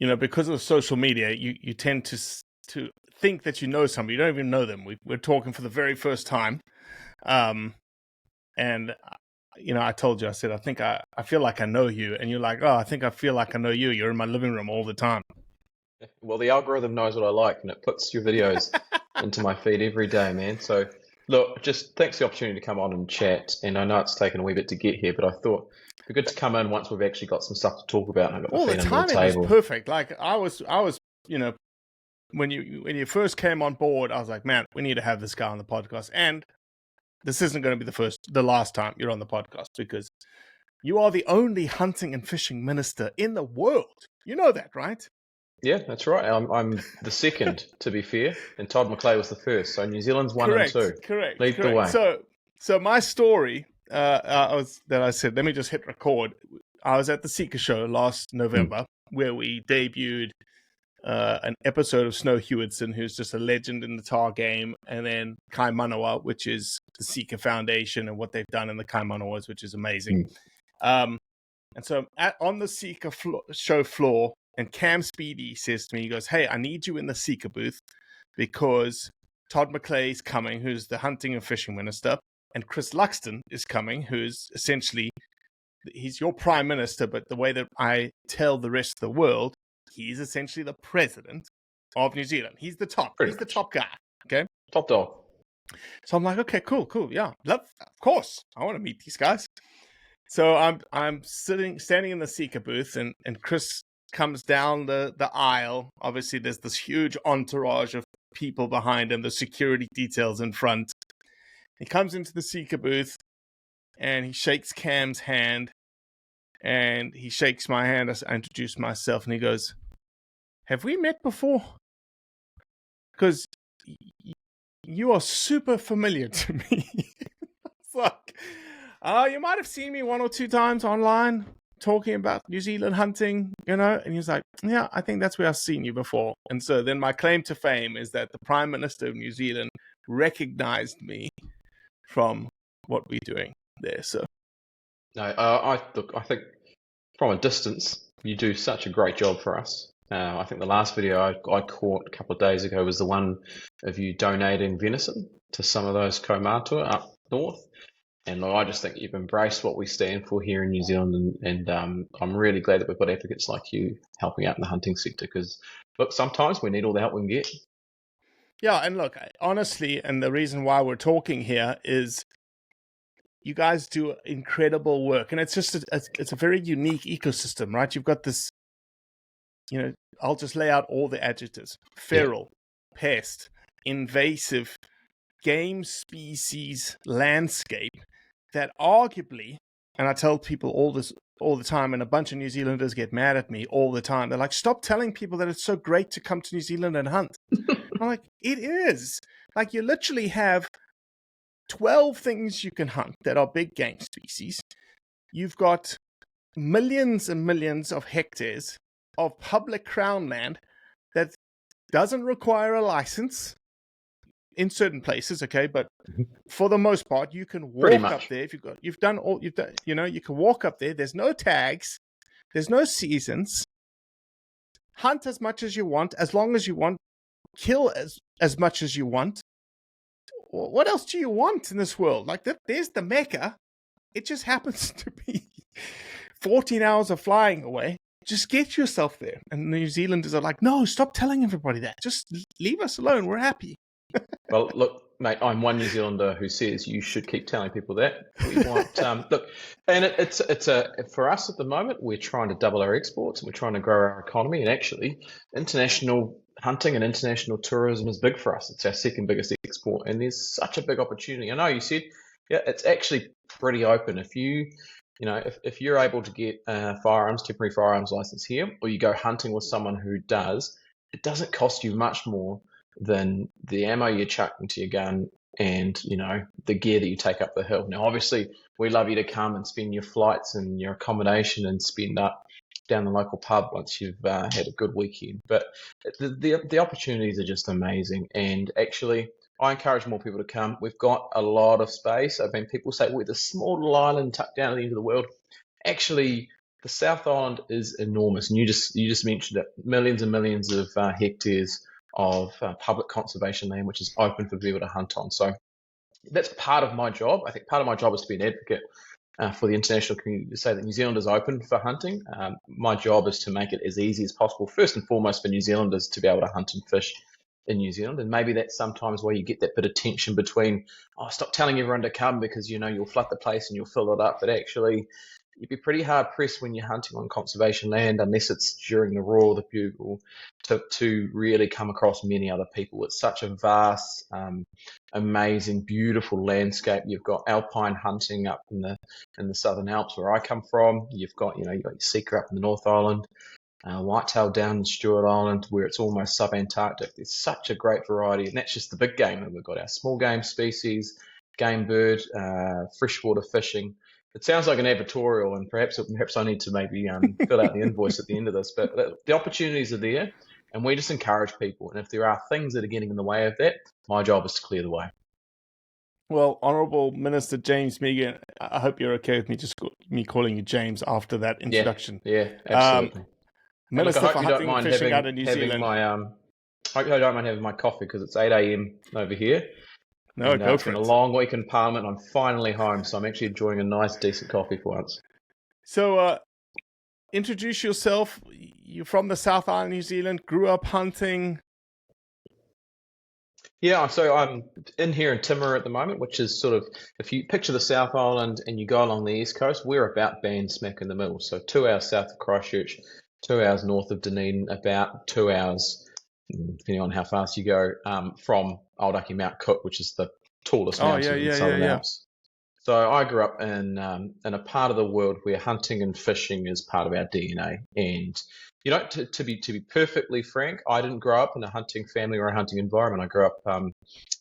because of social media, you tend to think that you know somebody. You don't even know them. We're talking for the very first time. And I told you, I said, I think I feel like I know you. And you're like, oh, I think I feel like I know you. You're in my living room all the time. Well, the algorithm knows what I like, and it puts your videos into my feed every day, man. So, look, just thanks for the opportunity to come on and chat. And I know it's taken a wee bit to get here, but I thought it'd be good to come in once we've actually got some stuff to talk about and I've got my Well, the feet under the timing was table. perfect. Like I was, when you first came on board, I was like, man, we need to have this guy on the podcast. And this isn't going to be the last time you're on the podcast, because you are the only hunting and fishing minister in the world. You know that, right? Yeah, that's right. I'm the second, to be fair, and Todd McClay was the first. So New Zealand's 1 and 2. Correct. Lead the way. So my story, I said, let me just hit record. I was at the Seeker Show last November, where we debuted an episode of Snow Hewitson, who's just a legend in the tar game, and then Kai Manawa, which is the Seeker Foundation and what they've done in the Kai Manawas, which is amazing. And so on the Seeker show floor, and Cam Speedy says to me, he goes, hey, I need you in the Seeker booth because Todd McClay's coming, who's the hunting and fishing minister, and Chris Luxton is coming, who's essentially, he's your prime minister, but the way that I tell the rest of the world, he's essentially the president of New Zealand. He's the top. He's the top guy. Okay. Top dog. So I'm like, okay, cool. Yeah. Of course. I want to meet these guys. So I'm standing in the Seeker booth, and Chris comes down the aisle. Obviously, there's this huge entourage of people behind him, the security details in front. He comes into the Seeker booth, and he shakes Cam's hand, and he shakes my hand as I introduce myself, and he goes, have we met before? Because you are super familiar to me. It's like, you might have seen me 1 or 2 times online talking about New Zealand hunting, and he's like, yeah, I think that's where I've seen you before. And so then my claim to fame is that the Prime Minister of New Zealand recognized me from what we're doing there. So no, I think from a distance you do such a great job for us. I think the last video I caught a couple of days ago was the one of you donating venison to some of those kaumātua up north. And I just think you've embraced what we stand for here in New Zealand, and I'm really glad that we've got advocates like you helping out in the hunting sector, because, look, sometimes we need all the help we can get. Yeah, and look, honestly, and the reason why we're talking here is you guys do incredible work, and it's just it's a very unique ecosystem, right? You've got this, I'll just lay out all the adjectives: feral, pest, invasive, game species landscape that arguably, and I tell people all the time, and a bunch of New Zealanders get mad at me all the time. They're like, stop telling people that it's so great to come to New Zealand and hunt. I'm like, it is. Like, you literally have 12 things you can hunt that are big game species. You've got millions and millions of hectares of public crown land that doesn't require a license in certain places, okay, but for the most part, you can walk up there. If you've done, you can walk up there. There's no tags, there's no seasons. Hunt as much as you want, as long as you want. Kill as much as you want. What else do you want in this world? Like there's the Mecca. It just happens to be 14 hours of flying away. Just get yourself there. And New Zealanders are like, no, stop telling everybody that. Just leave us alone. We're happy. Well, look, mate, I'm one New Zealander who says you should keep telling people that. We want, look, and it's for us at the moment, we're trying to double our exports and we're trying to grow our economy. And actually, international hunting and international tourism is big for us. It's our second biggest export, and there's such a big opportunity. I know you said, yeah, it's actually pretty open. If if you're able to get temporary firearms license here, or you go hunting with someone who does, it doesn't cost you much more than the ammo you chuck into your gun and, the gear that you take up the hill. Now, obviously, we love you to come and spend your flights and your accommodation and spend up down the local pub once you've had a good weekend. But the opportunities are just amazing. And actually, I encourage more people to come. We've got a lot of space. I mean, people say we're the small little island tucked down at the end of the world. Actually, the South Island is enormous, and you just mentioned it, millions and millions of hectares of public conservation land, which is open for people to hunt on. So that's part of my job. I think part of my job is to be an advocate for the international community, to say that New Zealand is open for hunting. My job is to make it as easy as possible, first and foremost for New Zealanders to be able to hunt and fish in New Zealand. And maybe that's sometimes where you get that bit of tension between, oh, stop telling everyone to come because, you'll flood the place and you'll fill it up. But actually, you'd be pretty hard pressed when you're hunting on conservation land, unless it's during the roar of the bugle, to really come across many other people. It's such a vast, amazing, beautiful landscape. You've got alpine hunting up in the Southern Alps where I come from. You've got your seeker up in the North Island, whitetail down in Stewart Island where it's almost sub-Antarctic. There's such a great variety, and that's just the big game. And we've got our small game species, game bird, freshwater fishing. It sounds like an advertorial, and perhaps I need to maybe fill out the invoice at the end of this. But the opportunities are there, and we just encourage people. And if there are things that are getting in the way of that, my job is to clear the way. Well, Honorable Minister James Meager, I hope you're okay with me calling you James after that introduction. Yeah, absolutely. Minister for Hunting and Fishing out of New Zealand. I hope you don't mind having my coffee because it's 8 a.m. over here. No, go for it. It's been a long week in Parliament. I'm finally home, so I'm actually enjoying a nice, decent coffee for once. So, introduce yourself. You're from the South Island, New Zealand. Grew up hunting. Yeah, so I'm in here in Timaru at the moment, which is sort of, if you picture the South Island and you go along the east coast, we're about bang smack in the middle. So 2 hours south of Christchurch, 2 hours north of Dunedin, about 2 hours, depending on how fast you go, from Aotearoa Mount Cook, which is the tallest mountain in the Southern Alps. So I grew up in a part of the world where hunting and fishing is part of our DNA. And to be perfectly frank, I didn't grow up in a hunting family or a hunting environment. I grew up in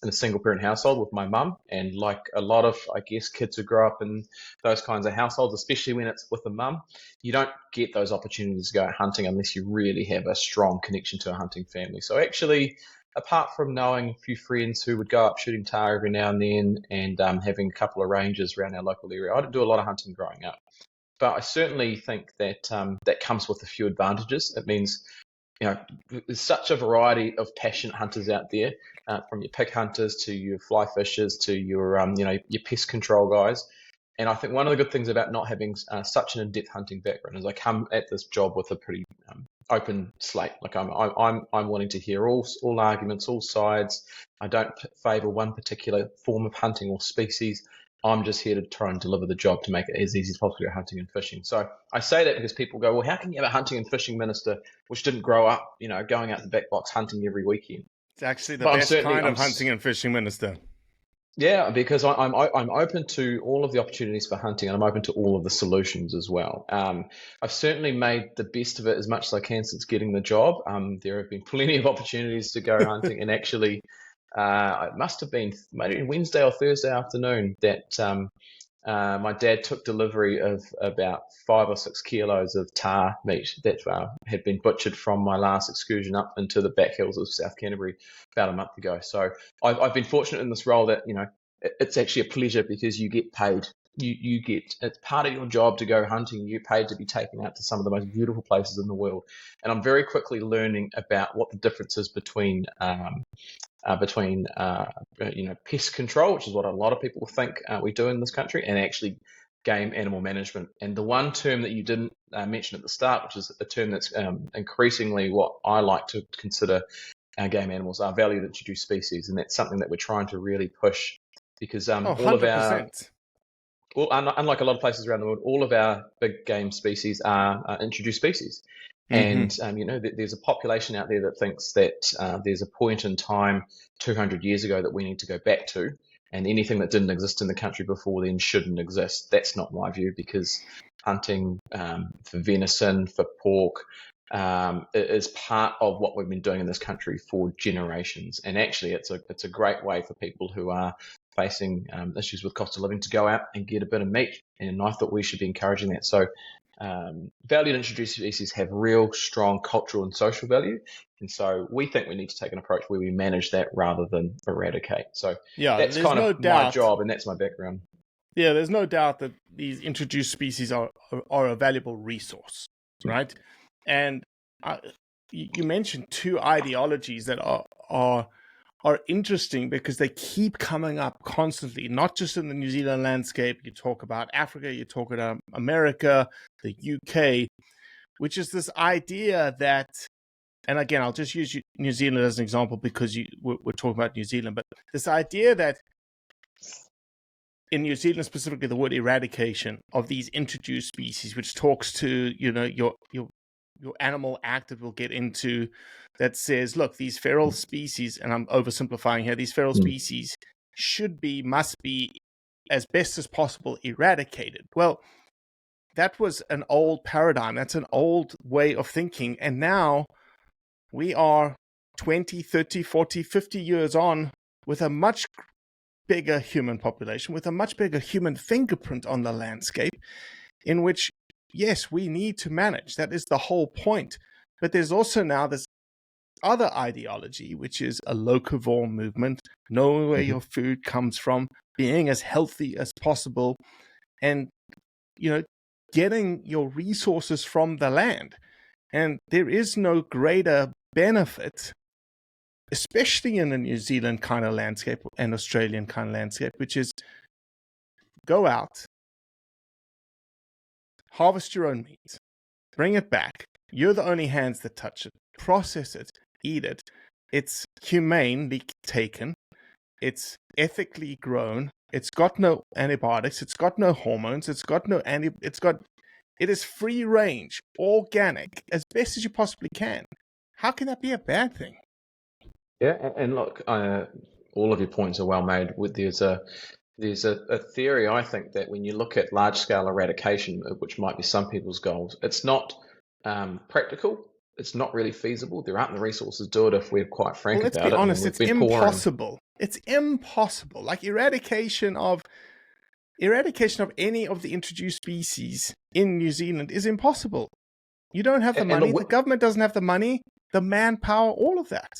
a single parent household with my mum, and like a lot of, I guess, kids who grow up in those kinds of households, especially when it's with a mum, you don't get those opportunities to go out hunting unless you really have a strong connection to a hunting family. So actually, apart from knowing a few friends who would go up shooting tahr every now and then and having a couple of ranges around our local area, I didn't do a lot of hunting growing up. But I certainly think that that comes with a few advantages. It means, there's such a variety of passionate hunters out there, from your pig hunters to your fly fishers to your, your pest control guys. And I think one of the good things about not having such an in-depth hunting background is I come at this job with a pretty open slate. Like I'm wanting to hear all arguments, all sides. I don't favour one particular form of hunting or species. I'm just here to try and deliver the job to make it as easy as possible to go hunting and fishing. So I say that because people go, well, how can you have a hunting and fishing minister which didn't grow up, going out the back box hunting every weekend? It's actually the best kind of hunting and fishing minister. Yeah, because I'm open to all of the opportunities for hunting, and I'm open to all of the solutions as well. I've certainly made the best of it as much as I can since getting the job. There have been plenty of opportunities to go hunting, and actually, it must have been maybe Wednesday or Thursday afternoon that my dad took delivery of about 5 or 6 kilos of tahr meat that had been butchered from my last excursion up into the back hills of South Canterbury about a month ago. So I've been fortunate in this role that, it's actually a pleasure because you get paid. You get, it's part of your job to go hunting. You get paid to be taken out to some of the most beautiful places in the world. And I'm very quickly learning about what the difference is between pest control, which is what a lot of people think we do in this country, and actually game animal management. And the one term that you didn't mention at the start, which is a term that's increasingly what I like to consider our game animals, are valued introduced species. And that's something that we're trying to really push because all of our, unlike a lot of places around the world, all of our big game species are introduced species. Mm-hmm. And, there's a population out there that thinks that there's a point in time 200 years ago that we need to go back to, and anything that didn't exist in the country before then shouldn't exist. That's not my view, because hunting for venison, for pork, is part of what we've been doing in this country for generations. And actually, it's a great way for people who are facing issues with cost of living to go out and get a bit of meat. And I thought we should be encouraging that. So valued introduced species have real strong cultural and social value, and so we think we need to take an approach where we manage that rather than eradicate. So that's kind of my job, and that's my background. Yeah, there's no doubt that these introduced species are a valuable resource, right? And you mentioned two ideologies that are interesting because they keep coming up constantly, not just in the New Zealand landscape. You talk about Africa, you talk about America, the UK, which is this idea that, and again, I'll just use New Zealand as an example because we're talking about New Zealand, but this idea that in New Zealand specifically, the word eradication of these introduced species, which talks to, your animal act that we'll get into, that says, look, these feral species, and I'm oversimplifying here, these feral species must be, as best as possible, eradicated. Well, that was an old paradigm. That's an old way of thinking. And now we are 20, 30, 40, 50 years on with a much bigger human population, with a much bigger human fingerprint on the landscape, in which, yes, we need to manage. That is the whole point. But there's also now this other ideology, which is a locavore movement, knowing where your food comes from, being as healthy as possible, and, getting your resources from the land. And there is no greater benefit, especially in the New Zealand kind of landscape and Australian kind of landscape, which is go out, harvest your own meat, bring it back. You're the only hands that touch it. Process it, eat it. It's humanely taken. It's ethically grown. It's got no antibiotics. It's got no hormones. It is free range, organic, as best as you possibly can. How can that be a bad thing? Yeah, and look, all of your points are well made. There's a theory, I think, that when you look at large-scale eradication, which might be some people's goals, it's not practical. It's not really feasible. There aren't the resources to do it if we're quite frank about it. Let's be honest, it's impossible. It's impossible. Like eradication of any of the introduced species in New Zealand is impossible. You don't have the money. The government doesn't have the money, the manpower, all of that.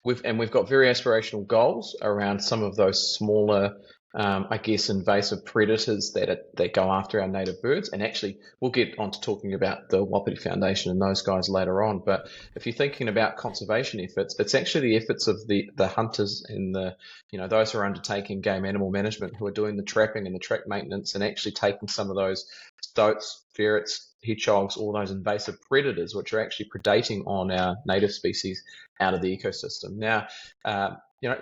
We've got very aspirational goals around some of those smaller, invasive predators that go after our native birds. And actually, we'll get on to talking about the Wapiti Foundation and those guys later on. But if you're thinking about conservation efforts, it's actually the efforts of the hunters and those who are undertaking game animal management, who are doing the trapping and the track maintenance, and actually taking some of those stoats, ferrets, hedgehogs, all those invasive predators, which are actually predating on our native species, out of the ecosystem. Now,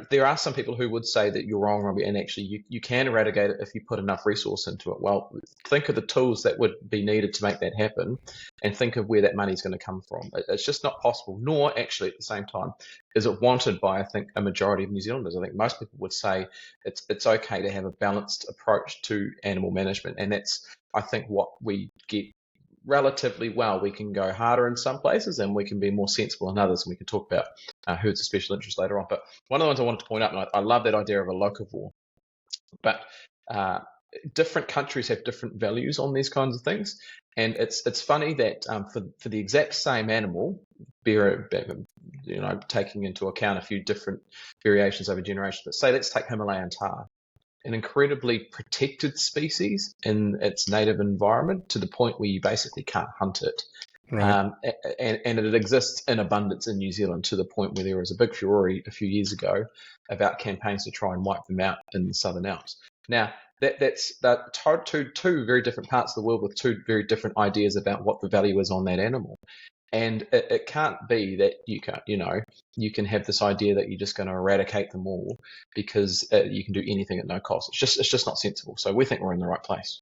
there are some people who would say that you're wrong, Robbie, and actually you can eradicate it if you put enough resource into it. Well, think of the tools that would be needed to make that happen, and think of where that money is going to come from. It's just not possible, nor actually at the same time is it wanted by, I think, a majority of New Zealanders. I think most people would say it's okay to have a balanced approach to animal management, and that's, I think, what we get relatively well. We can go harder in some places and we can be more sensible in others, and we can talk about herds of special interest later on. But one of the ones I wanted to point out, and I love that idea of a locavore, but different countries have different values on these kinds of things, and it's funny that for the exact same animal, taking into account a few different variations over generations, but say let's take Himalayan tar, an incredibly protected species in its native environment, to the point where you basically can't hunt it. Right. And it exists in abundance in New Zealand, to the point where there was a big furore a few years ago about campaigns to try and wipe them out in the Southern Alps. Now, that's two very different parts of the world with two very different ideas about what the value is on that animal. And it can't be that you can have this idea that you're just going to eradicate them all because you can do anything at no cost. It's just not sensible. So we think we're in the right place.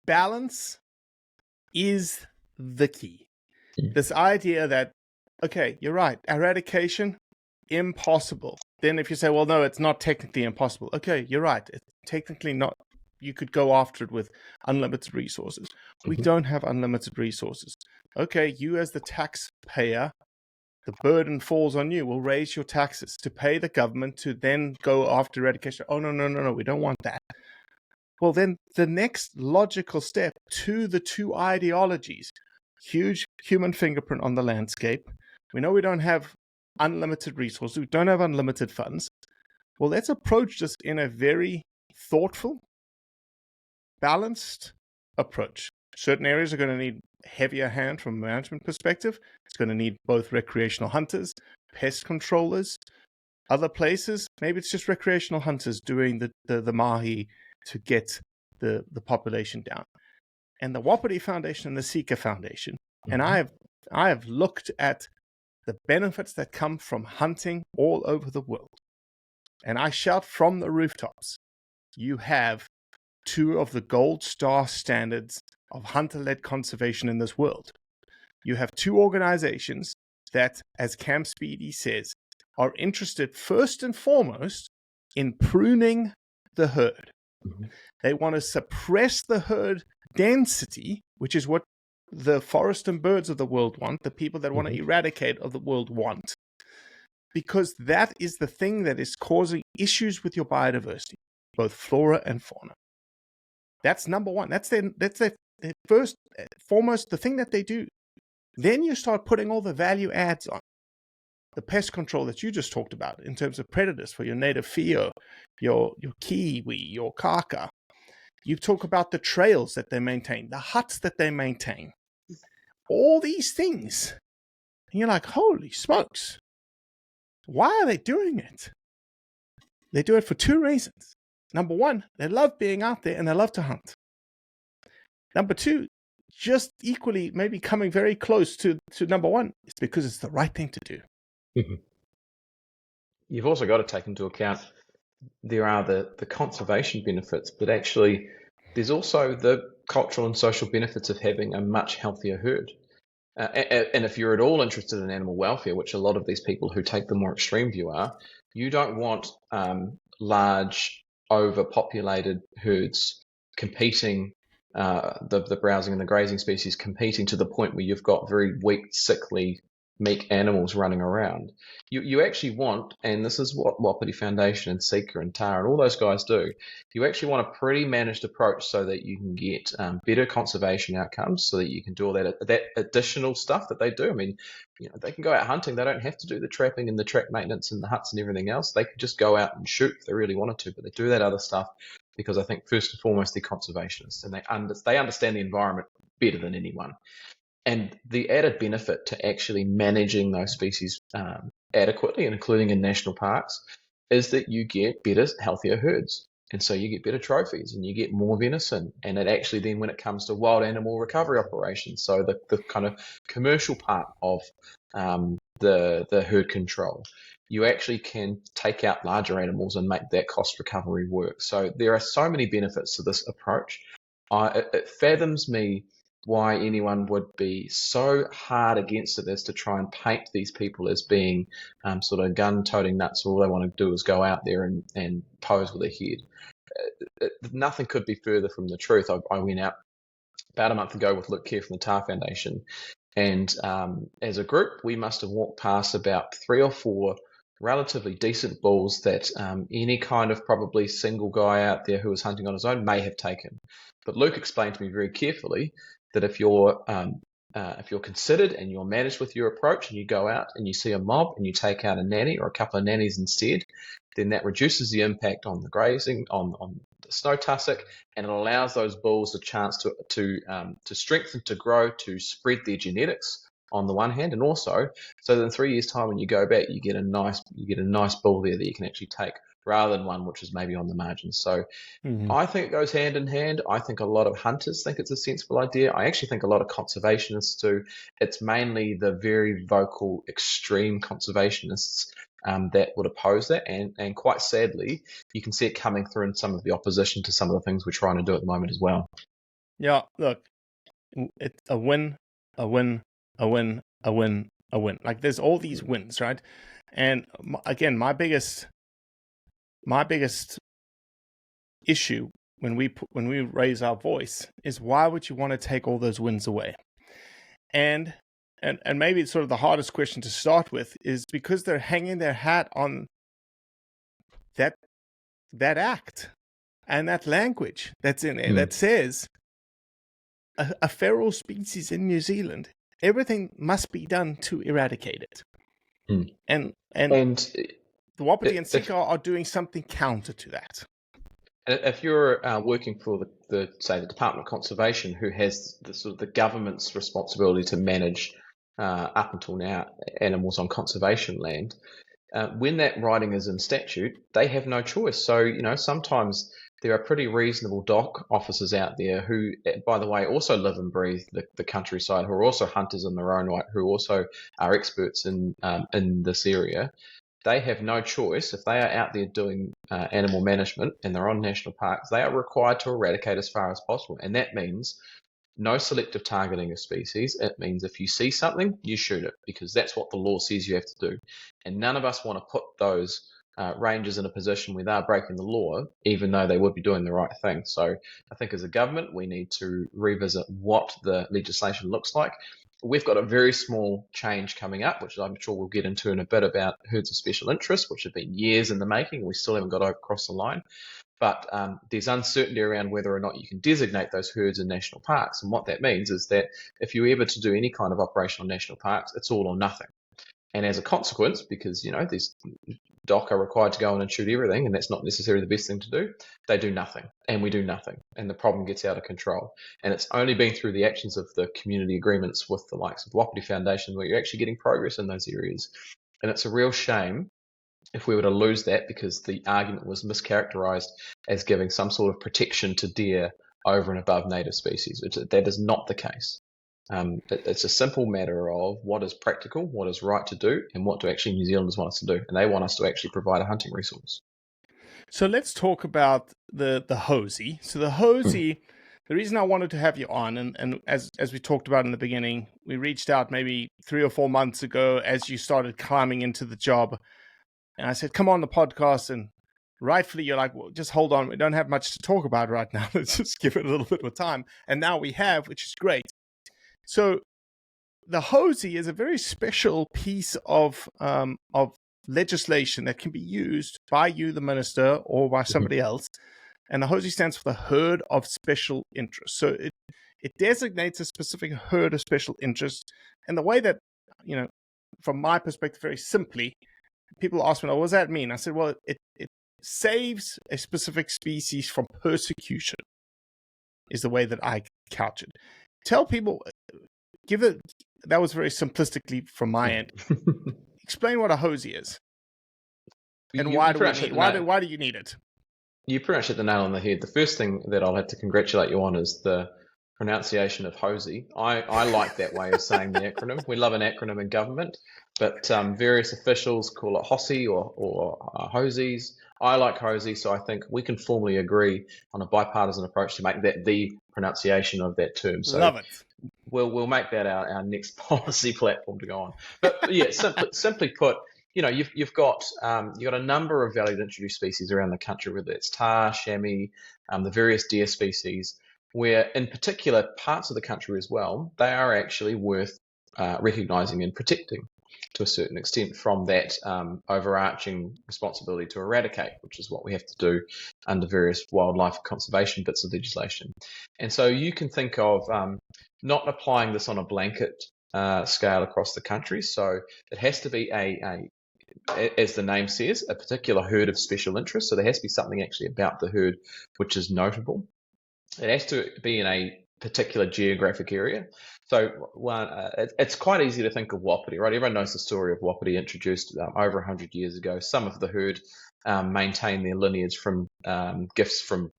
Balance is the key. This idea that, okay, you're right, eradication, impossible. Then if you say, well, no, it's not technically impossible. Okay, you're right. It's technically not. You could go after it with unlimited resources. We don't have unlimited resources. Okay, you as the taxpayer, the burden falls on you. We'll raise your taxes to pay the government to then go after eradication. Oh, no, we don't want that. Well, then the next logical step to the two ideologies, huge human fingerprint on the landscape. We know we don't have unlimited resources. We don't have unlimited funds. Well, let's approach this in a very thoughtful, balanced approach. Certain areas are going to need heavier hand from a management perspective. It's going to need both recreational hunters, pest controllers. Other places, maybe it's just recreational hunters doing the mahi to get the population down. And the Wapiti Foundation and the Sika Foundation, and I have looked at the benefits that come from hunting all over the world. And I shout from the rooftops, you have two of the gold star standards of hunter-led conservation in this world. You have two organizations that, as Cam Speedy says, are interested first and foremost in pruning the herd. They want to suppress the herd density, which is what the forest and birds of the world want, the people that want to eradicate of the world want, because that is the thing that is causing issues with your biodiversity, both flora and fauna. That's number one. That's their first, foremost, the thing that they do. Then you start putting all the value adds on. The pest control that you just talked about in terms of predators for your native Fio, your kiwi, your kaka. You talk about the trails that they maintain, the huts that they maintain, all these things. And you're like, holy smokes. Why are they doing it? They do it for two reasons. Number one, they love being out there and they love to hunt. Number two, just equally maybe coming very close to number one, it's because it's the right thing to do. You've also got to take into account there are the conservation benefits, but actually there's also the cultural and social benefits of having a much healthier herd. And if you're at all interested in animal welfare, which a lot of these people who take the more extreme view are, you don't want large, overpopulated herds competing, the browsing and the grazing species competing to the point where you've got very weak, sickly, meek animals running around. You actually want, and this is what Wapiti Foundation and Sika and Tara and all those guys do, you actually want a pretty managed approach so that you can get better conservation outcomes, so that you can do all that additional stuff that they do. I mean, they can go out hunting. They don't have to do the trapping and the track maintenance and the huts and everything else. They could just go out and shoot if they really wanted to, but they do that other stuff because I think first and foremost they're conservationists and they understand the environment better than anyone. And the added benefit to actually managing those species adequately, and including in national parks, is that you get better, healthier herds. And so you get better trophies and you get more venison. And it actually then, when it comes to wild animal recovery operations, so the kind of commercial part of the herd control, you actually can take out larger animals and make that cost recovery work. So there are so many benefits to this approach. It fathoms me why anyone would be so hard against it as to try and paint these people as being sort of gun-toting nuts. All they want to do is go out there and pose with a head. Nothing could be further from the truth. I went out about a month ago with Luke Kerr from the Tar Foundation, and as a group, we must have walked past about 3 or 4 relatively decent bulls that any kind of probably single guy out there who was hunting on his own may have taken. But Luke explained to me very carefully that if you're considered and you're managed with your approach, and you go out and you see a mob and you take out a nanny or a couple of nannies instead, then that reduces the impact on the grazing, on the snow tussock, and it allows those bulls a chance to strengthen, to grow, to spread their genetics on the one hand, and also so that in 3 years' time when you go back, you get a nice bull there that you can actually take, rather than one which is maybe on the margins. So I think it goes hand in hand. I think a lot of hunters think it's a sensible idea. I actually think a lot of conservationists do. It's mainly the very vocal, extreme conservationists that would oppose that. And quite sadly, you can see it coming through in some of the opposition to some of the things we're trying to do at the moment as well. Yeah, look, it's a win, a win, a win, a win, a win. Like there's all these wins, right? And again, my biggest issue when we raise our voice is, why would you want to take all those wins away? And maybe it's sort of the hardest question to start with, is because they're hanging their hat on that act and that language that's in there that says a feral species in New Zealand, everything must be done to eradicate it. And the Wapiti and Sika are doing something counter to that. If you're working for say the Department of Conservation, who has the sort of the government's responsibility to manage up until now animals on conservation land, when that writing is in statute, they have no choice. So sometimes there are pretty reasonable DOC officers out there who, by the way, also live and breathe the countryside, who are also hunters in their own right, who also are experts in this area. They have no choice. If they are out there doing animal management and they're on national parks, they are required to eradicate as far as possible. And that means no selective targeting of species. It means if you see something, you shoot it, because that's what the law says you have to do. And none of us want to put those rangers in a position where they're breaking the law, even though they would be doing the right thing. So I think as a government, we need to revisit what the legislation looks like. We've got a very small change coming up, which I'm sure we'll get into in a bit, about herds of special interest, which have been years in the making, and we still haven't got across the line. But there's uncertainty around whether or not you can designate those herds in national parks. And what that means is that if you're ever to do any kind of operation on national parks, it's all or nothing. And as a consequence, because these DOC are required to go in and shoot everything, and that's not necessarily the best thing to do, they do nothing, and we do nothing, and the problem gets out of control. And it's only been through the actions of the community agreements with the likes of the Wapiti Foundation where you're actually getting progress in those areas. And it's a real shame if we were to lose that, because the argument was mischaracterized as giving some sort of protection to deer over and above native species. That is not the case. It's a simple matter of what is practical, what is right to do, and what do actually New Zealanders want us to do. And they want us to actually provide a hunting resource. So let's talk about the HOSI. So the HOSI, the reason I wanted to have you on, and as we talked about in the beginning, we reached out maybe 3 or 4 months ago as you started climbing into the job. And I said, come on the podcast. And rightfully, you're like, well, just hold on. We don't have much to talk about right now. Let's just give it a little bit of time. And now we have, which is great. So the HOSI is a very special piece of legislation that can be used by you, the minister, or by somebody else. And the HOSI stands for the Herd of Special Interest. So it designates a specific herd of special interest. And the way that, from my perspective, very simply, people ask me, what does that mean? I said, well, it saves a specific species from persecution, is the way that I couch it. Tell people, that was very simplistically from my end. Explain what a HOSI is. And why do you need it? You pretty much hit the nail on the head. The first thing that I'll have to congratulate you on is the pronunciation of HOSI. I like that way of saying the acronym. We love an acronym in government, but various officials call it HOSI or HOSIs. I like HOSI, so I think we can formally agree on a bipartisan approach to make that the pronunciation of that term. So love it. We'll make that our next policy platform to go on. But yeah, simply put, you've got a number of valued introduced species around the country, whether it's tahr, chamois, the various deer species, where in particular parts of the country as well, they are actually worth recognising and protecting to a certain extent from that overarching responsibility to eradicate, which is what we have to do under various wildlife conservation bits of legislation. And so you can think of not applying this on a blanket scale across the country. So it has to be as the name says, a particular herd of special interest. So there has to be something actually about the herd which is notable. It has to be in a particular geographic area. So it's quite easy to think of Wapiti, right? Everyone knows the story of Wapiti, introduced over 100 years ago. Some of the herd maintain their lineage from gifts from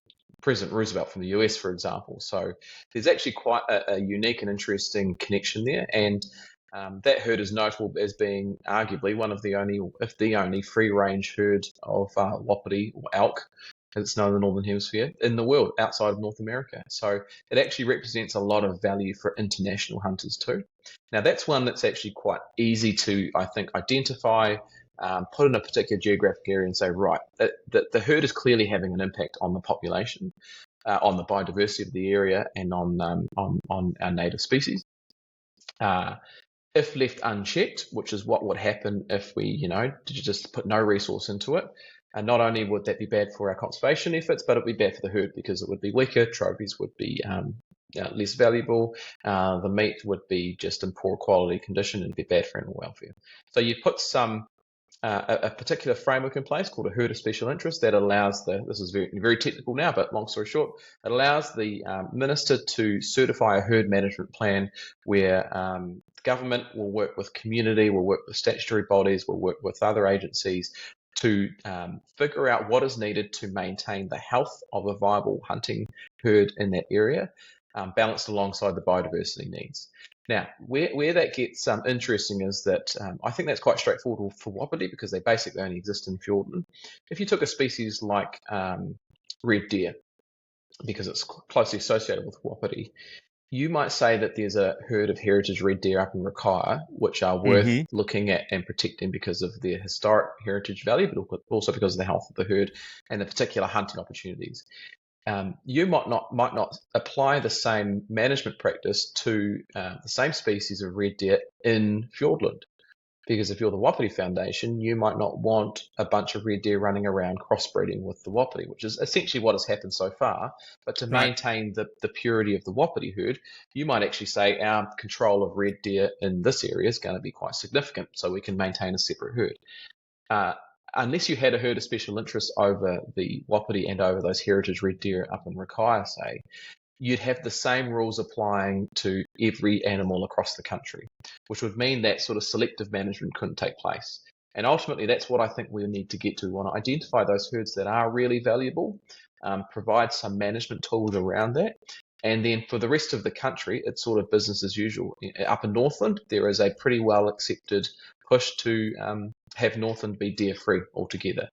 President Roosevelt from the US, for example. So there's actually quite a unique and interesting connection there. And that herd is notable as being arguably one of the only, if the only, free-range herd of Wapiti or elk, as it's known in the Northern Hemisphere, in the world outside of North America. So it actually represents a lot of value for international hunters too. Now that's one that's actually quite easy to, I think, identify, put in a particular geographic area and say, right, the herd is clearly having an impact on the population, on the biodiversity of the area, and on our native species. If left unchecked, which is what would happen if we, just put no resource into it, and not only would that be bad for our conservation efforts, but it would be bad for the herd because it would be weaker, trophies would be less valuable, the meat would be just in poor quality condition and be bad for animal welfare. So you put some a particular framework in place called a herd of special interest that allows this is very, very technical now, but long story short, it allows the minister to certify a herd management plan where government will work with community, will work with statutory bodies, will work with other agencies to figure out what is needed to maintain the health of a viable hunting herd in that area, balanced alongside the biodiversity needs. Now, where that gets interesting is that I think that's quite straightforward for wapiti because they basically only exist in Fiordland. If you took a species like red deer, because it's closely associated with wapiti, you might say that there's a herd of heritage red deer up in Rakaia, which are worth looking at and protecting because of their historic heritage value, but also because of the health of the herd and the particular hunting opportunities. You might not apply the same management practice to the same species of red deer in Fiordland, because if you're the Wapiti Foundation, you might not want a bunch of red deer running around crossbreeding with the wapiti, which is essentially what has happened so far. But to maintain the purity of the wapiti herd, you might actually say our control of red deer in this area is going to be quite significant, so we can maintain a separate herd. Unless you had a herd of special interest over the wapiti and over those heritage red deer up in Rakaia, say, you'd have the same rules applying to every animal across the country, which would mean that sort of selective management couldn't take place. And ultimately, that's what I think we need to get to. We want to identify those herds that are really valuable, provide some management tools around that. And then for the rest of the country, it's sort of business as usual. Up in Northland, there is a pretty well accepted push to have Northland be deer-free altogether.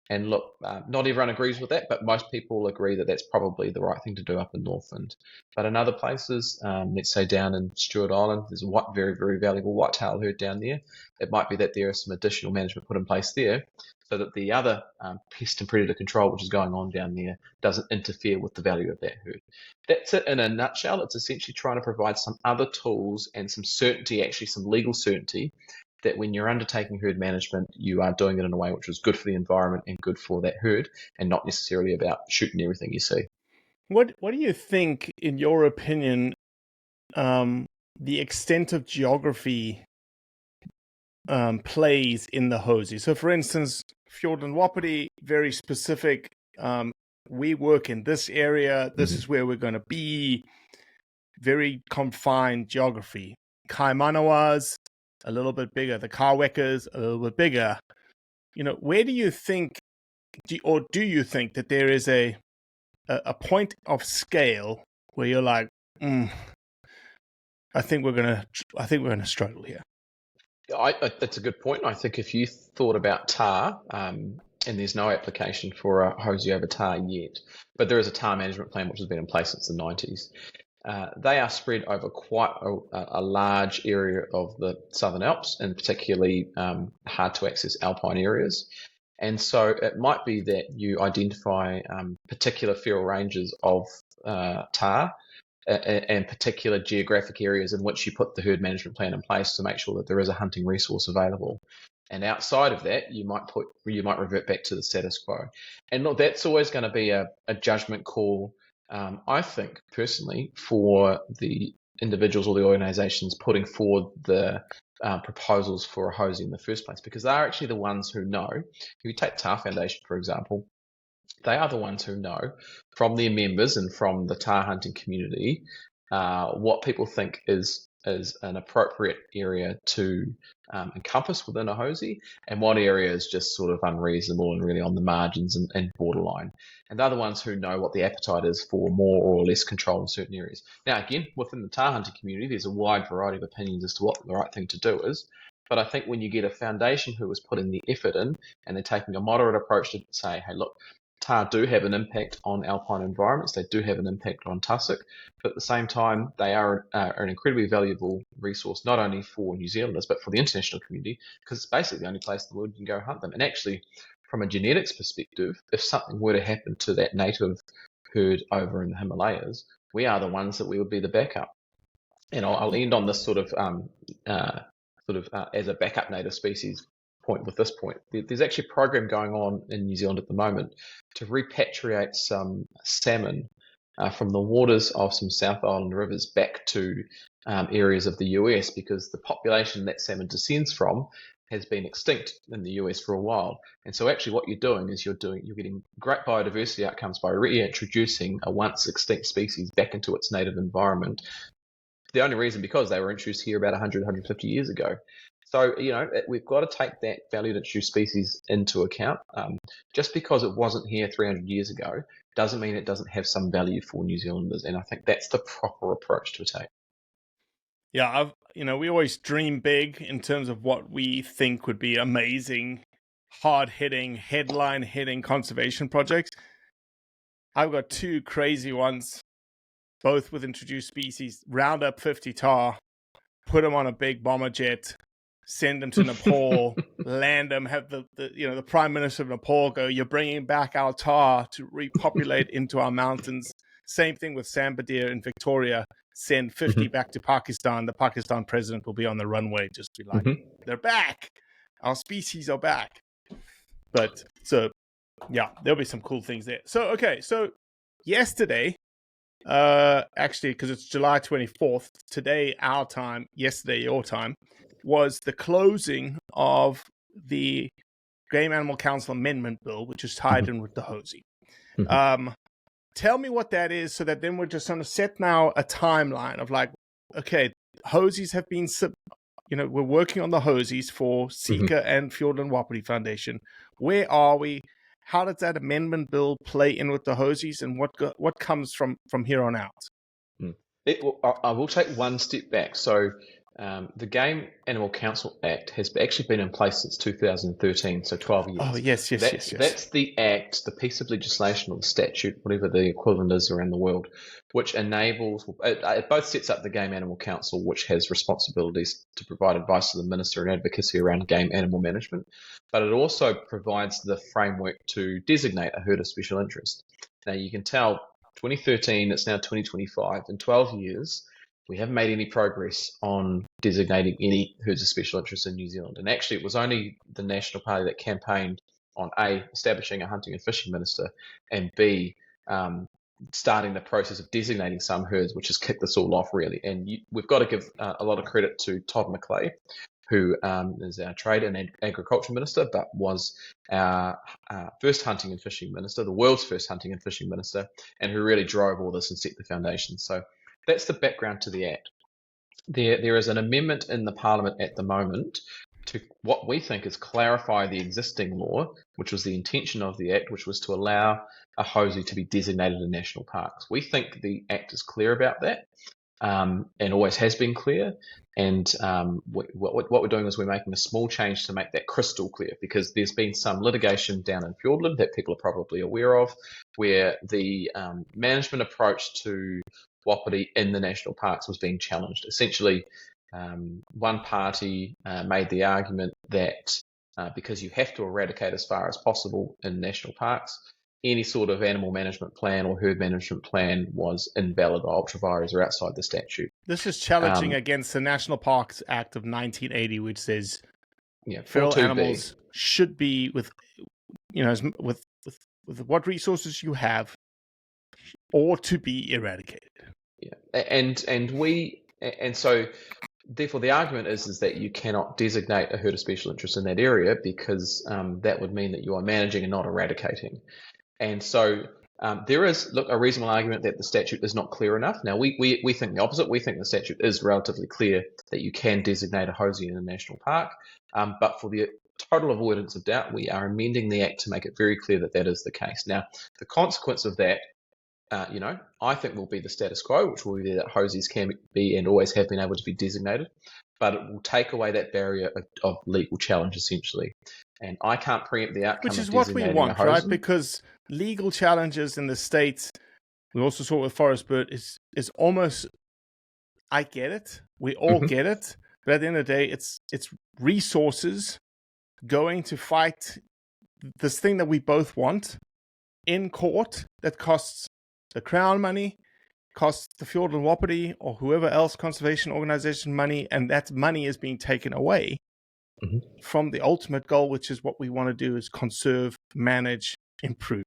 And look, not everyone agrees with that, but most people agree that that's probably the right thing to do up in Northland. But in other places, let's say down in Stewart Island, there's a very, very valuable whitetail herd down there. It might be that there is some additional management put in place there so that the other pest and predator control which is going on down there doesn't interfere with the value of that herd. That's it in a nutshell. It's essentially trying to provide some other tools and some certainty, actually some legal certainty, that when you're undertaking herd management, you are doing it in a way which is good for the environment and good for that herd, and not necessarily about shooting everything you see. What do you think, in your opinion, the extent of geography plays in the HOSI? So, for instance, Fiordland Wapiti, very specific. We work in this area. This is where we're going to be. Very confined geography. Kaimanawas, a little bit bigger. The Kawekas, a little bit bigger. Where do you think, do you think that there is a point of scale where you're like, I think we're gonna struggle here? That's a good point. I think if you thought about tar, and there's no application for a HOSI over tar yet, but there is a tar management plan which has been in place since the 90s. They are spread over quite a large area of the Southern Alps, and particularly hard to access alpine areas. And so it might be that you identify particular feral ranges of tar and particular geographic areas in which you put the herd management plan in place to make sure that there is a hunting resource available. And outside of that, you might revert back to the status quo. And look, that's always going to be a judgment call. I think personally, for the individuals or the organisations putting forward the proposals for a HOSI in the first place, because they're actually the ones who know. If you take TAR Foundation, for example, they are the ones who know from their members and from the tar hunting community what people think is an appropriate area to encompass within a HOSI, and what area is just sort of unreasonable and really on the margins and borderline. And they're the ones who know what the appetite is for more or less control in certain areas. Now, again, within the tar hunting community, there's a wide variety of opinions as to what the right thing to do is. But I think when you get a foundation who is putting the effort in and they're taking a moderate approach to say, hey, look, tar do have an impact on alpine environments. They do have an impact on tussock, but at the same time, they are an incredibly valuable resource, not only for New Zealanders, but for the international community, because it's basically the only place in the world you can go hunt them. And actually, from a genetics perspective, if something were to happen to that native herd over in the Himalayas, we are the ones that we would be the backup. And I'll end on this sort of as a backup native species point with this point. There's actually a program going on in New Zealand at the moment to repatriate some salmon from the waters of some South Island rivers back to areas of the US, because the population that salmon descends from has been extinct in the US for a while. And so actually what you're doing is you're getting great biodiversity outcomes by reintroducing a once extinct species back into its native environment. The only reason because they were introduced here about 100, 150 years ago. So, we've got to take that valued introduced species into account. Just because it wasn't here 300 years ago doesn't mean it doesn't have some value for New Zealanders. And I think that's the proper approach to take. Yeah, we always dream big in terms of what we think would be amazing, hard-hitting, headline-hitting conservation projects. I've got two crazy ones, both with introduced species. Round up 50 tahr, put them on a big bomber jet, send them to Nepal, land them, have the Prime Minister of Nepal go, "You're bringing back our tahr to repopulate into our mountains." Same thing with Sambadir in Victoria. Send 50 back to Pakistan. The Pakistan president will be on the runway just to be like, "They're back. Our species are back." But so, yeah, there'll be some cool things there. So, okay. So yesterday, actually, because it's July 24th, today our time, yesterday your time, was the closing of the Game Animal Council Amendment Bill, which is tied in with the HOSI. Tell me what that is, so that then we're just going to set now a timeline of like, okay, HOSIs have been, we're working on the HOSIs for Seeker and Fiordland Wapiti Foundation. Where are we? How does that amendment bill play in with the HOSIs, and what comes from here on out? I will take one step back. So the Game Animal Council Act has actually been in place since 2013, so 12 years. Oh, yes. That's the act, the piece of legislation or the statute, whatever the equivalent is around the world, which enables, it both sets up the Game Animal Council, which has responsibilities to provide advice to the Minister and advocacy around game animal management, but it also provides the framework to designate a herd of special interest. Now, you can tell 2013, it's now 2025. In 12 years, we haven't made any progress on designating any herds of special interest in New Zealand. And actually, it was only the National Party that campaigned on A, establishing a hunting and fishing minister, and B, starting the process of designating some herds, which has kicked this all off, really. And we've got to give a lot of credit to Todd McClay, who is our Trade and Agriculture Minister, but was our first hunting and fishing minister, the world's first hunting and fishing minister, and who really drove all this and set the foundation. So that's the background to the Act. There is an amendment in the Parliament at the moment to what we think is clarify the existing law, which was the intention of the Act, which was to allow a HOSI to be designated in national parks. We think the Act is clear about that, and always has been clear. And what we're doing is we're making a small change to make that crystal clear, because there's been some litigation down in Fiordland that people are probably aware of, where the management approach to Wapiti in the national parks was being challenged. Essentially, one party made the argument that because you have to eradicate as far as possible in national parks, any sort of animal management plan or herd management plan was invalid or ultra vires or outside the statute. This is challenging against the National Parks Act of 1980, which says feral animals should be with what resources you have, or to be eradicated. Yeah, and so therefore the argument is that you cannot designate a herd of special interest in that area, because that would mean that you are managing and not eradicating. And so there is, a reasonable argument that the statute is not clear enough. Now, we think the opposite. We think the statute is relatively clear that you can designate a HOSI in a national park. But for the total avoidance of doubt, we are amending the Act to make it very clear that that is the case. Now, the consequence of that, I think will be the status quo, which will be that HOSIs can be and always have been able to be designated, but it will take away that barrier of legal challenge, essentially. And I can't preempt the outcome. Which is what we want, right? Because legal challenges in the States, we also saw with Forest Bird, is almost, I get it. We all get it. But at the end of the day, it's resources going to fight this thing that we both want in court that costs the Crown money, costs the Fiordland Wapiti or whoever else conservation organization money, and that money is being taken away from the ultimate goal, which is what we want to do, is conserve, manage, improve.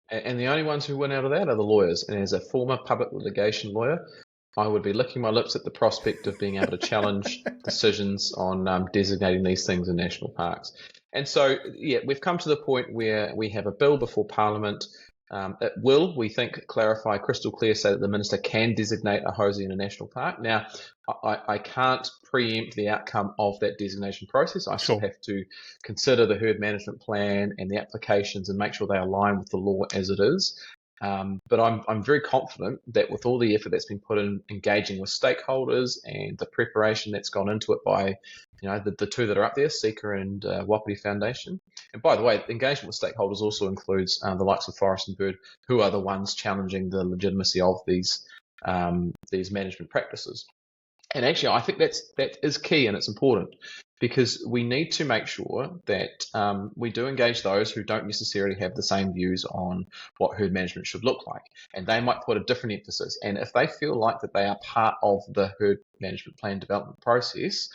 And the only ones who win out of that are the lawyers. And as a former public litigation lawyer, I would be licking my lips at the prospect of being able to challenge decisions on designating these things in national parks. And so, yeah, we've come to the point where we have a bill before Parliament. It will, we think, clarify crystal clear so that the minister can designate a HOSI in a national park. Now, I can't preempt the outcome of that designation process. I still have to consider the herd management plan and the applications and make sure they align with the law as it is. But I'm very confident that with all the effort that's been put in engaging with stakeholders and the preparation that's gone into it by, the two that are up there, Seeker and Wapiti Foundation. And by the way, engagement with stakeholders also includes the likes of Forest and Bird, who are the ones challenging the legitimacy of these management practices. And actually, I think that is key and it's important, because we need to make sure that we do engage those who don't necessarily have the same views on what herd management should look like. And they might put a different emphasis. And if they feel like that they are part of the herd management plan development process,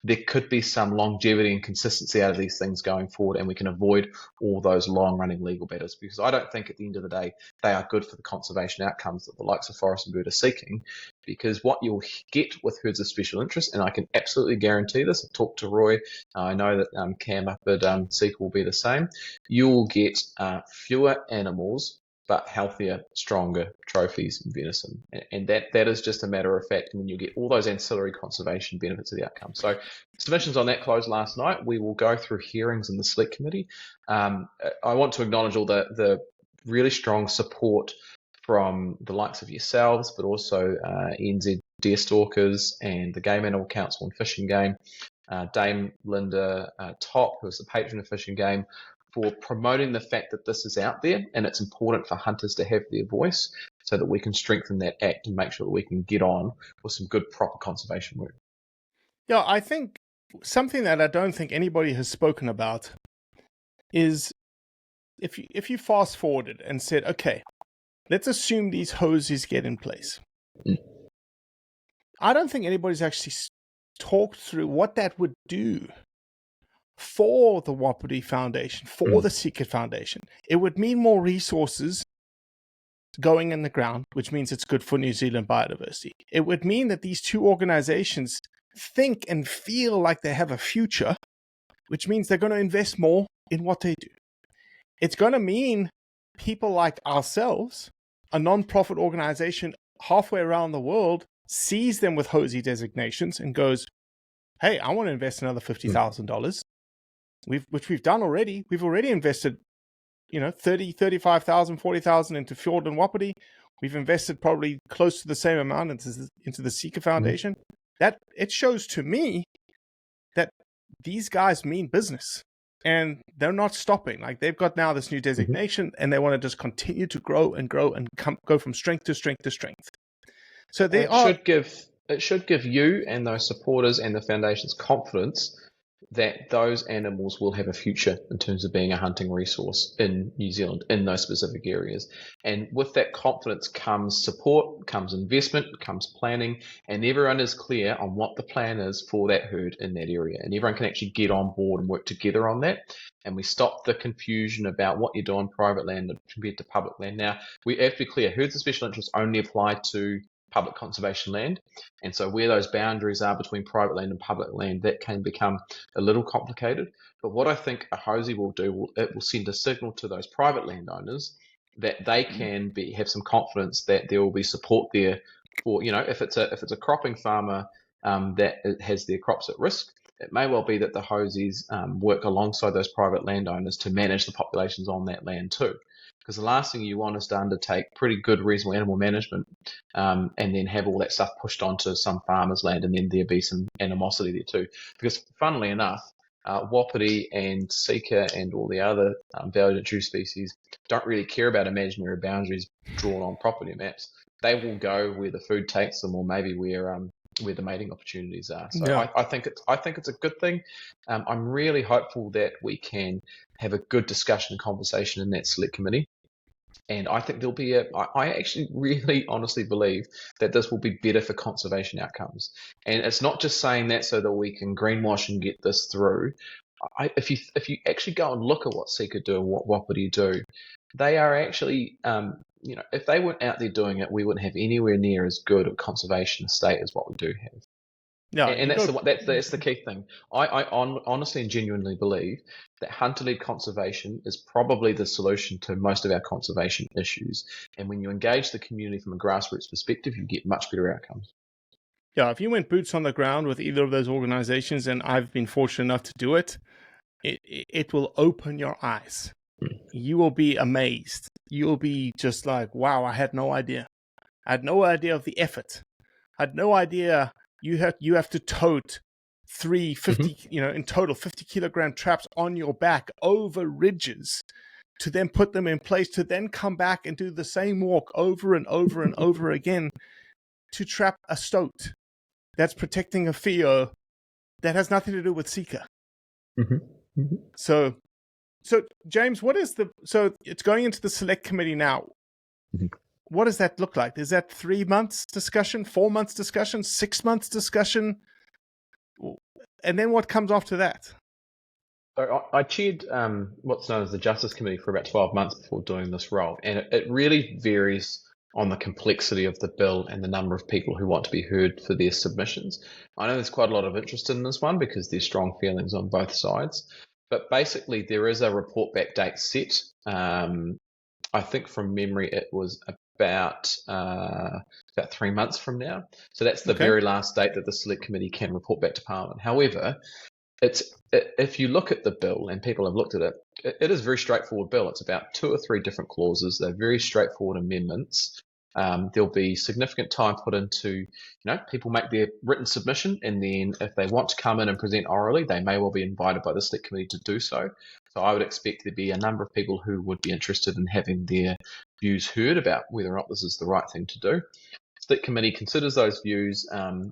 there could be some longevity and consistency out of these things going forward, and we can avoid all those long-running legal battles, because I don't think at the end of the day they are good for the conservation outcomes that the likes of Forest and Bird are seeking. Because what you'll get with herds of special interest, and I can absolutely guarantee this, I've talked to Roy, I know that Cam up at Seeker will be the same, you'll get fewer animals but healthier, stronger trophies and venison. And that is just a matter of fact. And then you get all those ancillary conservation benefits of the outcome. So submissions on that closed last night. We will go through hearings in the Select Committee. I want to acknowledge all the really strong support from the likes of yourselves, but also NZ Deerstalkers and the Game Animal Council and Fish and Game, Dame Linda Top, who is the patron of Fish and Game, for promoting the fact that this is out there, and it's important for hunters to have their voice so that we can strengthen that act and make sure that we can get on with some good, proper conservation work. Yeah, I think something that I don't think anybody has spoken about is if you fast forwarded and said, okay, let's assume these HOSIs get in place. I don't think anybody's actually talked through what that would do for the Wapiti Foundation, for the Seeker Foundation. It would mean more resources going in the ground, which means it's good for New Zealand biodiversity. It would mean that these two organizations think and feel like they have a future, which means they're going to invest more in what they do. It's going to mean people like ourselves, a non-profit organization halfway around the world, sees them with HOSI designations and goes, hey, I want to invest another $50,000. Which we've done already. We've already invested, 30, 35,000, 40,000 into Fjord and Wapiti. We've invested probably close to the same amount into the Seeker Foundation. That it shows to me that these guys mean business and they're not stopping. Like, they've got now this new designation and they want to just continue to grow and go from strength to strength to strength. So it should give you and those supporters and the foundation's confidence that those animals will have a future in terms of being a hunting resource in New Zealand in those specific areas. And with that confidence comes support, comes investment, comes planning, and everyone is clear on what the plan is for that herd in that area. And everyone can actually get on board and work together on that. And we stop the confusion about what you do on private land compared to public land. Now, we have to be clear, herds of special interest only apply to public conservation land, and so where those boundaries are between private land and public land, that can become a little complicated. But what I think a HOSI will do, it will send a signal to those private landowners that they can have some confidence that there will be support there for, if it's a cropping farmer that has their crops at risk, it may well be that the HOSIs work alongside those private landowners to manage the populations on that land too. Because the last thing you want is to undertake pretty good, reasonable animal management and then have all that stuff pushed onto some farmer's land, and then there be some animosity there too. Because funnily enough, Wapiti and Seeker and all the other valued and true species don't really care about imaginary boundaries drawn on property maps. They will go where the food takes them, or maybe where the mating opportunities are. So yeah. I think it's a good thing. I'm really hopeful that we can have a good discussion and conversation in that select committee. And I think there'll be I actually really honestly believe that this will be better for conservation outcomes. And it's not just saying that so that we can greenwash and get this through. If you actually go and look at what Seeker do and what Wapiti do, they are actually if they weren't out there doing it, we wouldn't have anywhere near as good a conservation estate as what we do have. Yeah, And that's the key thing. I honestly and genuinely believe that hunter-led conservation is probably the solution to most of our conservation issues. And when you engage the community from a grassroots perspective, you get much better outcomes. Yeah, if you went boots on the ground with either of those organizations, and I've been fortunate enough to do it, it will open your eyes. You will be amazed. You'll be just like, wow, I had no idea. I had no idea of the effort. I had no idea you have to tote 350, in total 50 kilogram traps on your back over ridges to then put them in place, to then come back and do the same walk over and over and over again to trap a stoat that's protecting a Fio that has nothing to do with Sika. So James, so it's going into the select committee now. What does that look like? Is that 3 months discussion, 4 months discussion, 6 months discussion? And then what comes after that? I chaired what's known as the Justice Committee for about 12 months before doing this role. And it really varies on the complexity of the bill and the number of people who want to be heard for their submissions. I know there's quite a lot of interest in this one because there's strong feelings on both sides. But basically, there is a report back date set. I think from memory, it was about 3 months from now. So that's the very last date that the Select Committee can report back to Parliament. However, if you look at the bill, and people have looked at it, it is a very straightforward bill. It's about 2 or 3 different clauses. They're very straightforward amendments. There'll be significant time put into, people make their written submission, and then if they want to come in and present orally, they may well be invited by the Select Committee to do so. So I would expect there'd be a number of people who would be interested in having their views heard about whether or not this is the right thing to do. Select Committee considers those views.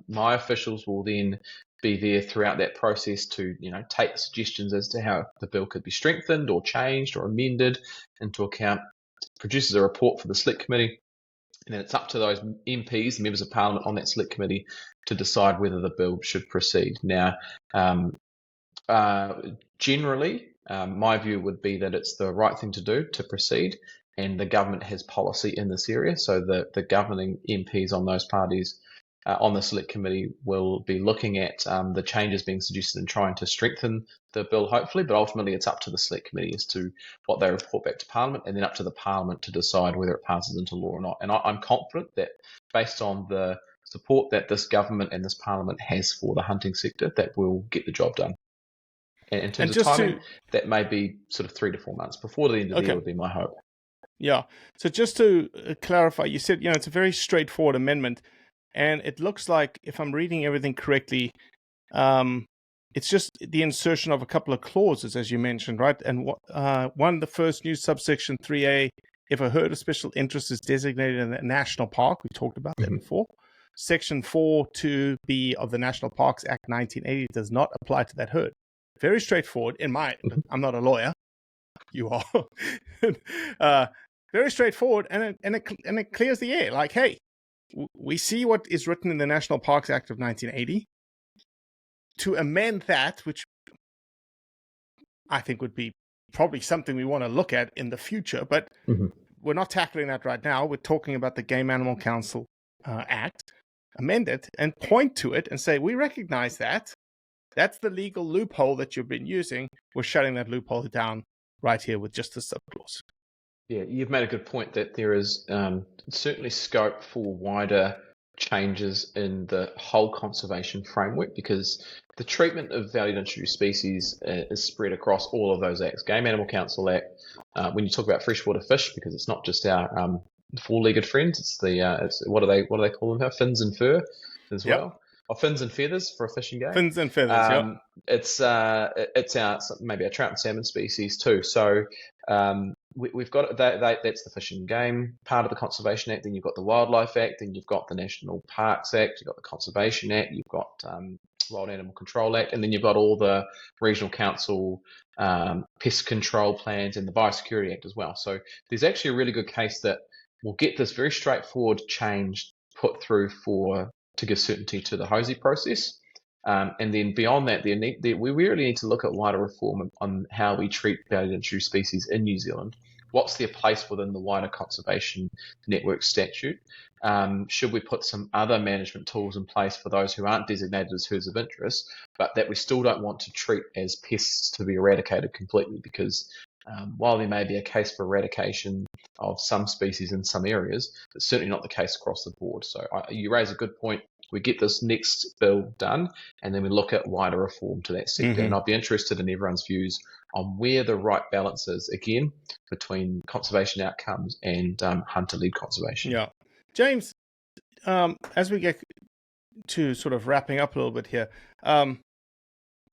My officials will then be there throughout that process to, take suggestions as to how the bill could be strengthened or changed or amended into account. Produces a report for the Select Committee. And then it's up to those MPs, the members of Parliament on that Select Committee, to decide whether the bill should proceed. Now, generally, my view would be that it's the right thing to do to proceed, and the government has policy in this area. So the governing MPs on those parties on the Select Committee will be looking at the changes being suggested and trying to strengthen the bill, hopefully, but ultimately it's up to the Select Committee as to what they report back to Parliament, and then up to the Parliament to decide whether it passes into law or not. And I'm confident that based on the support that this government and this Parliament has for the hunting sector, that we'll get the job done. And in terms of timing, that may be sort of 3 to 4 months. Before the end of the year would be my hope. Yeah. So just to clarify, you said, it's a very straightforward amendment. And it looks like, if I'm reading everything correctly, it's just the insertion of a couple of clauses, as you mentioned, right? And the first new subsection 3A, if a herd of special interest is designated in a national park, we talked about that before. Section 4(2)(b) of the National Parks Act 1980 does not apply to that herd. Very straightforward. I'm not a lawyer. You are. Very straightforward, and it clears the air. Like, hey, we see what is written in the National Parks Act of 1980. To amend that, which I think would be probably something we want to look at in the future, but we're not tackling that right now. We're talking about the Game Animal Council Act. Amend it and point to it and say, we recognize that. That's the legal loophole that you've been using. We're shutting that loophole down right here with just the subclause. Yeah, you've made a good point that there is certainly scope for wider changes in the whole conservation framework, because the treatment of valued introduced species is spread across all of those acts. Game Animal Council Act, when you talk about freshwater fish, because it's not just our four-legged friends, it's what do they call them now? Fins and fur as well. Or fins and feathers for a fishing game. Fins and feathers, It's maybe our trout and salmon species too. So we've got that's the Fish and Game part of the Conservation Act. Then you've got the Wildlife Act. Then you've got the National Parks Act. You've got the Conservation Act. You've got Wild Animal Control Act, and then you've got all the Regional Council pest control plans and the Biosecurity Act as well. So there's actually a really good case that we'll get this very straightforward change put through to give certainty to the HOSI process. And then beyond that, we really need to look at wider reform on how we treat valued introduced species in New Zealand, what's their place within the wider conservation network statute? Should we put some other management tools in place for those who aren't designated as herds of interest, but that we still don't want to treat as pests to be eradicated completely? Because while there may be a case for eradication of some species in some areas, it's certainly not the case across the board. So you raise a good point. We get this next bill done, and then we look at wider reform to that sector. And I'd be interested in everyone's views on where the right balance is, again, between conservation outcomes and hunter-led conservation. Yeah. James, as we get to sort of wrapping up a little bit here,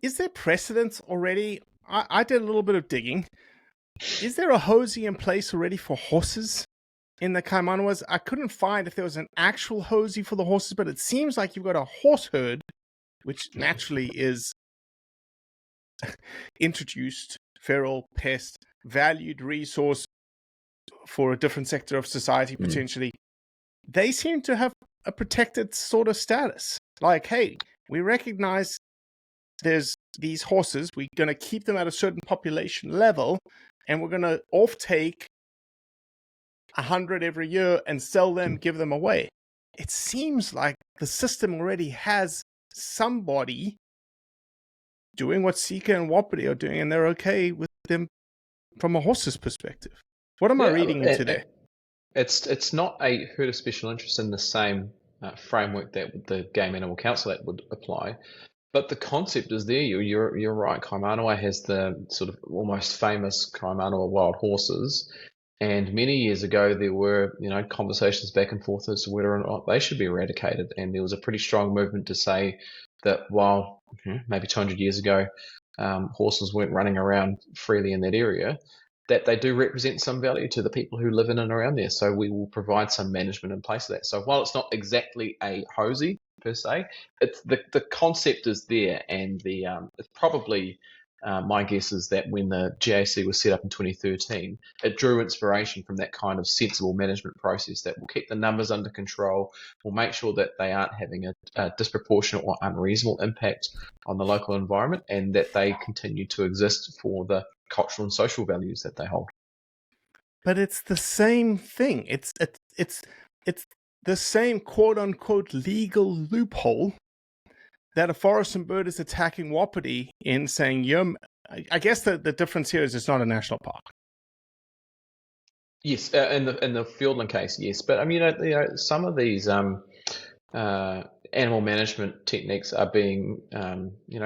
is there precedence already? I did a little bit of digging. Is there a HOSI in place already for horses in the Kaimanawas? I couldn't find if there was an actual HOSI for the horses, but it seems like you've got a horse herd, which naturally is introduced, feral, pest, valued resource for a different sector of society, potentially. They seem to have a protected sort of status. Like, hey, we recognize there's these horses, we're going to keep them at a certain population level, and we're going to off-take 100 every year and sell them, give them away. It seems like the system already has somebody doing what Sika and Wapiti are doing, and they're okay with them from a horse's perspective. What am I reading into there? It's not a herd of special interest in the same framework that the Game Animal Council Act would apply, but the concept is there. You're right. Kaimanawa has the sort of almost famous Kaimanawa wild horses, and many years ago there were conversations back and forth as to whether or not they should be eradicated, and there was a pretty strong movement to say that while maybe 200 years ago horses weren't running around freely in that area, that they do represent some value to the people who live in and around there. So we will provide some management in place of that. So while it's not exactly a HOSI per se, it's the concept is there, and it's probably my guess is that when the GAC was set up in 2013, it drew inspiration from that kind of sensible management process that will keep the numbers under control, will make sure that they aren't having a disproportionate or unreasonable impact on the local environment, and that they continue to exist for the cultural and social values that they hold. But it's the same thing. It's the same quote unquote legal loophole that a forest and bird is attacking Wapiti in, saying I guess the difference here is it's not a national park. Yes, in the Fiordland case, yes. But I mean, some of these animal management techniques are being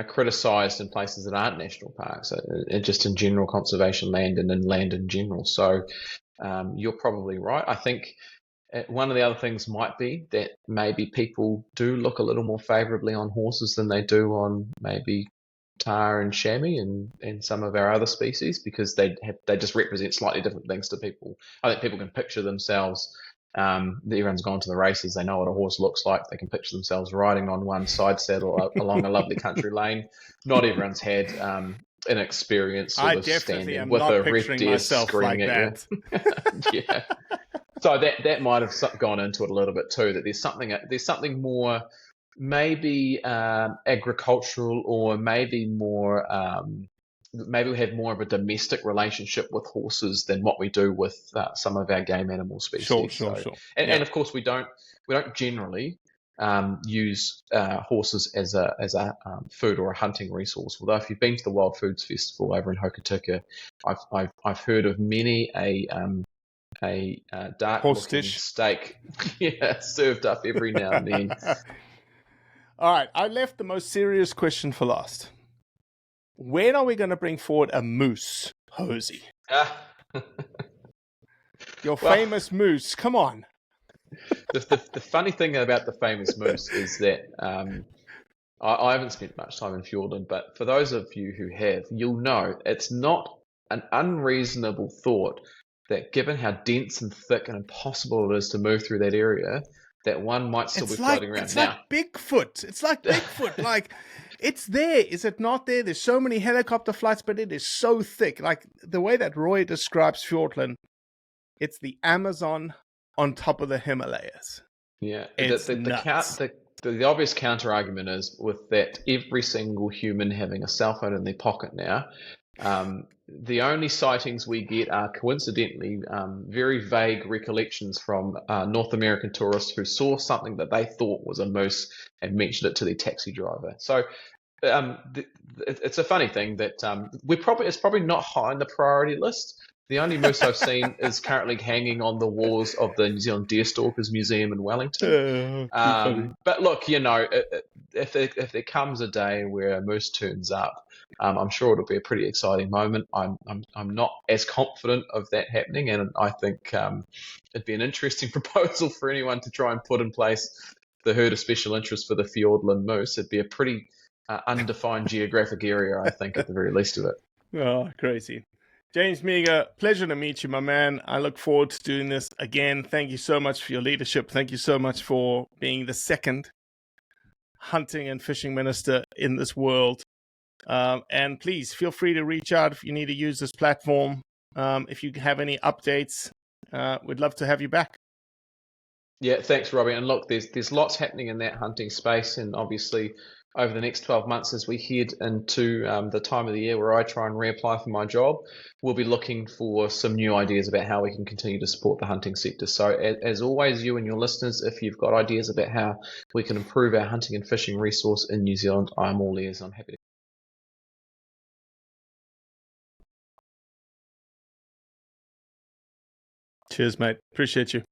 criticised in places that aren't national parks, and just in general conservation land and in land in general. So you're probably right. I think one of the other things might be that maybe people do look a little more favourably on horses than they do on maybe tar and chamois and some of our other species, because they just represent slightly different things to people. I think people can picture themselves. Everyone's gone to the races. They know what a horse looks like. They can picture themselves riding on one side saddle along a lovely country lane. Not everyone's had an experience sort of standing with a red deer screaming at you. Yeah. So that might have gone into it a little bit too. That there's something more, maybe agricultural, or maybe more. Maybe we have more of a domestic relationship with horses than what we do with some of our game animal species. Sure. And of course, we don't generally use horses as a food or a hunting resource. Although if you've been to the Wild Foods Festival over in Hokitika, I've heard of many a dark looking steak served up every now and then. All right, I left the most serious question for last. When are we going to bring forward a moose, HOSI? Your famous moose, come on. The funny thing about the famous moose is that I haven't spent much time in Fiordland, but for those of you who have, you'll know it's not an unreasonable thought that given how dense and thick and impossible it is to move through that area, that one might still be floating around. It's like Bigfoot. It's like Bigfoot. Like, it's there. Is it not there? There's so many helicopter flights, but it is so thick. Like, the way that Roy describes Fiordland, it's the Amazon on top of the Himalayas. Yeah. It's nuts. The obvious counter-argument is with that every single human having a cell phone in their pocket now, the only sightings we get are coincidentally very vague recollections from North American tourists who saw something that they thought was a moose and mentioned it to their taxi driver. So it's a funny thing that it's probably not high on the priority list. The only moose I've seen is currently hanging on the walls of the New Zealand Deerstalkers Museum in Wellington. But look, if there comes a day where a moose turns up, I'm sure it'll be a pretty exciting moment. I'm not as confident of that happening, and I think it'd be an interesting proposal for anyone to try and put in place the herd of special interest for the Fiordland moose. It'd be a pretty undefined geographic area, I think, at the very least of it. Oh, crazy. James Meager, pleasure to meet you, my man. I look forward to doing this again. Thank you so much for your leadership. Thank you so much for being the second hunting and fishing minister in this world. And please feel free to reach out if you need to use this platform. If you have any updates, we'd love to have you back. Yeah, thanks, Robbie. And look, there's lots happening in that hunting space, and obviously over the next 12 months as we head into the time of the year where I try and reapply for my job, we'll be looking for some new ideas about how we can continue to support the hunting sector. So as always, you and your listeners, if you've got ideas about how we can improve our hunting and fishing resource in New Zealand, I'm all ears. I'm happy to. Cheers, mate. Appreciate you.